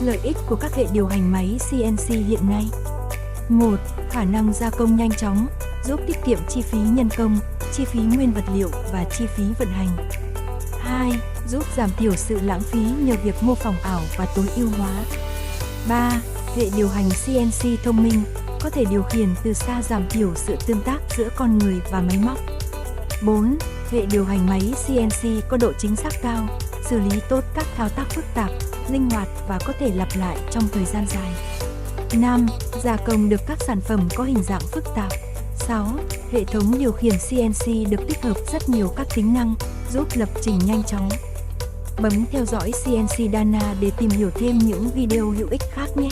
Lợi ích của các hệ điều hành máy CNC hiện nay. 1. Khả năng gia công nhanh chóng, giúp tiết kiệm chi phí nhân công, chi phí nguyên vật liệu và chi phí vận hành. 2. Giúp giảm thiểu sự lãng phí nhờ việc mô phỏng ảo và tối ưu hóa. 3. Hệ điều hành CNC thông minh, có thể điều khiển từ xa, giảm thiểu sự tương tác giữa con người và máy móc. 4. Hệ điều hành máy CNC có độ chính xác cao, xử lý tốt các thao tác phức tạp, linh hoạt và có thể lặp lại trong thời gian dài. 5. Gia công được các sản phẩm có hình dạng phức tạp. 6. Hệ thống điều khiển CNC được tích hợp rất nhiều các tính năng, giúp lập trình nhanh chóng. Bấm theo dõi CNC Dana để tìm hiểu thêm những video hữu ích khác nhé!